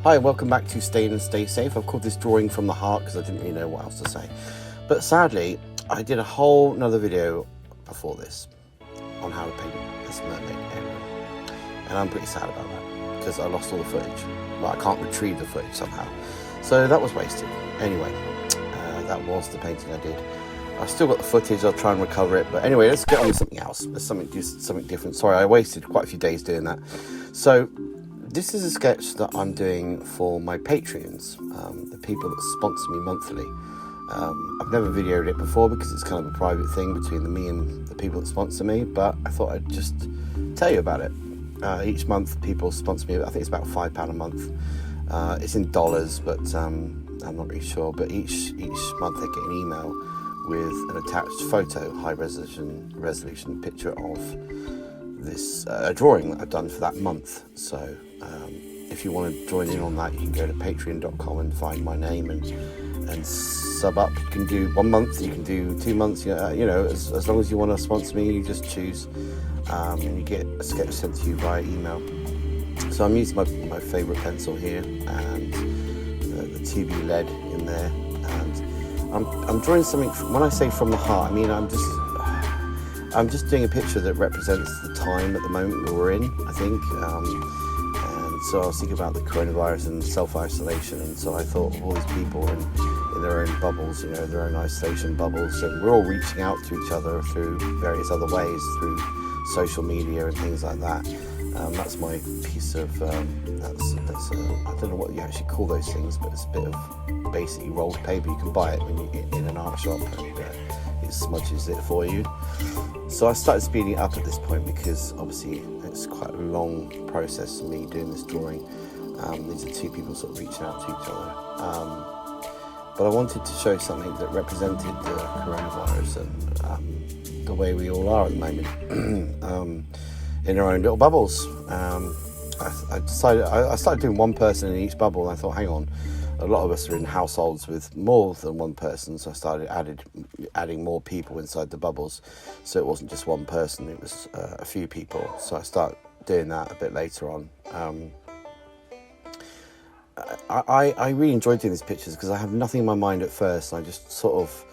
Hi, welcome back to Stay In and Stay Safe. I've called this Drawing from the Heart because I didn't really know what else to say. But sadly, I did a whole another video before this on how to paint this mermaid area. And I'm pretty sad about that because I lost all the footage. Well, I can't retrieve the footage somehow. So that was wasted. Anyway, that was the painting I did. I've still got the footage, I'll try and recover it. But anyway, let's get on with something else. There's something different. Sorry, I wasted quite a few days doing that. So this is a sketch that I'm doing for my Patreons, the people that sponsor me monthly. I've never videoed it before because it's kind of a private thing between me and the people that sponsor me, but I thought I'd just tell you about it. Each month people sponsor me, I think it's about £5 a month. It's in dollars, but I'm not really sure. But each month I get an email with an attached photo, high resolution picture of this drawing that I've done for that month. So if you want to join in on that, you can go to patreon.com and find my name and sub up. You can do 1 month, you can do 2 months, you know, as long as you want to sponsor me, you just choose, and you get a sketch sent to you via email. So I'm using my favourite pencil here and the TB lead in there, and I'm drawing something. When I say from the heart, I mean I'm just doing a picture that represents the time at the moment that we're in, I think. And so I was thinking about the coronavirus and self-isolation, and so I thought of all these people in their own bubbles, you know, their own isolation bubbles, and we're all reaching out to each other through various other ways, through social media and things like that. That's my piece of, that's I don't know what you actually call those things, but it's a bit of basically rolled paper. You can buy it when you're in an art shop, and it smudges it for you. So I started speeding it up at this point because obviously it's quite a long process for me doing this drawing. These are two people sort of reaching out to each other. But I wanted to show something that represented the coronavirus and the way we all are at the moment. In our own little bubbles. I started doing one person in each bubble, and I thought, hang on, a lot of us are in households with more than one person, so I started adding more people inside the bubbles, so it wasn't just one person, it was a few people. So I started doing that a bit later on. I really enjoyed doing these pictures because I have nothing in my mind at first, and I just sort of,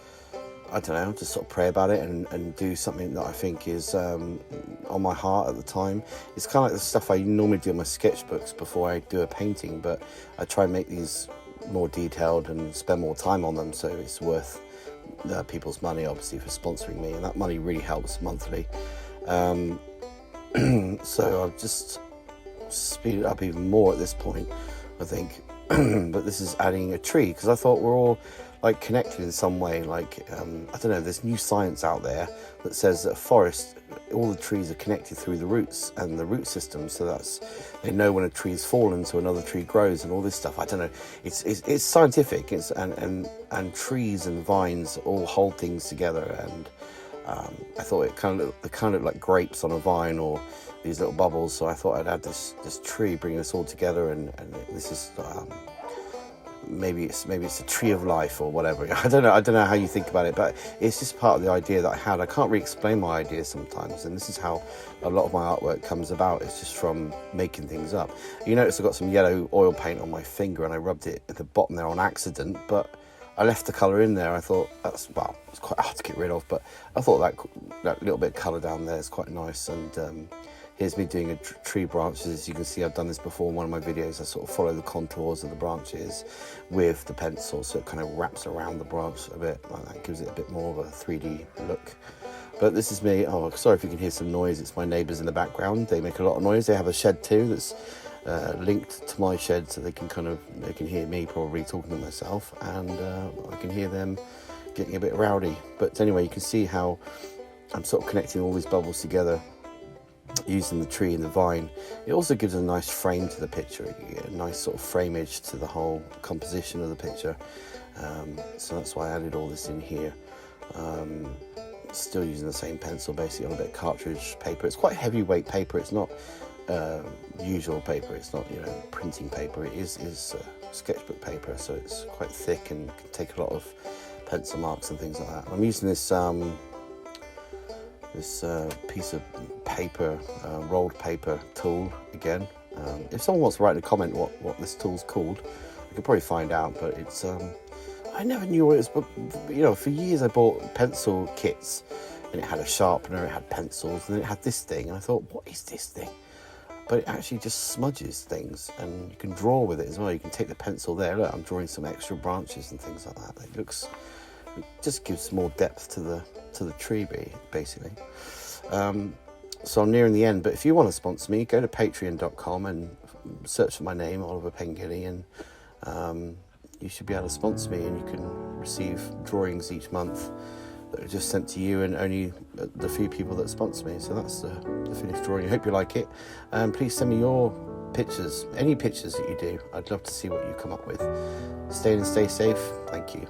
I don't know, just sort of pray about it and do something that I think is on my heart at the time. It's kind of like the stuff I normally do in my sketchbooks before I do a painting, but I try and make these more detailed and spend more time on them, so it's worth people's money, obviously, for sponsoring me, and that money really helps monthly. So I've just speeded it up even more at this point, I think. But this is adding a tree, because I thought we're all like connected in some way. Like I don't know, there's new science out there that says that a forest, all the trees are connected through the roots and the root system, so that's, they know when a tree's fallen so another tree grows and all this stuff. I don't know, it's scientific. It's and trees and vines all hold things together, and I thought it kind of looked like grapes on a vine, or these little bubbles. So I thought I'd add this tree, bring this all together, and this is maybe it's a tree of life or whatever. I don't know how you think about it, but it's just part of the idea that I had. I can't really explain my ideas sometimes, and this is how a lot of my artwork comes about. It's just from making things up. You notice I've got some yellow oil paint on my finger, and I rubbed it at the bottom there on accident, but I left the colour in there. I thought it's quite hard to get rid of, but I thought that little bit of colour down there is quite nice. And here's me doing a tree branches. As you can see, I've done this before in one of my videos. I sort of follow the contours of the branches with the pencil, so it kind of wraps around the branch a bit like that, gives it a bit more of a 3D look. But this is me. Oh, sorry if you can hear some noise. It's my neighbours in the background. They make a lot of noise. They have a shed too that's linked to my shed, so they can hear me probably talking to myself, and I can hear them getting a bit rowdy. But anyway, you can see how I'm sort of connecting all these bubbles together using the tree and the vine. It also gives a nice frame to the picture. You get a nice sort of frameage to the whole composition of the picture. So that's why I added all this in here. Still using the same pencil, basically on a bit of cartridge paper. It's quite heavyweight paper. It's not usual paper. It's not, you know, printing paper. It is sketchbook paper, so it's quite thick and can take a lot of pencil marks and things like that. I'm using this piece of paper, rolled paper tool again. If someone wants to write in a comment what this tool's called, I could probably find out, but it's I never knew what it was, but you know, for years I bought pencil kits and it had a sharpener, it had pencils, and then it had this thing, and I thought, what is this thing? But it actually just smudges things, and you can draw with it as well. You can take the pencil there, look, I'm drawing some extra branches and things like that. It just gives more depth to the tree, basically. So I'm nearing the end, but if you want to sponsor me, go to patreon.com and search for my name, Oliver Pengilly, and you should be able to sponsor me, and you can receive drawings each month that are just sent to you and only the few people that sponsor me. So that's the finished drawing. I hope you like it. Please send me your pictures, any pictures that you do. I'd love to see what you come up with. Stay safe. Thank you.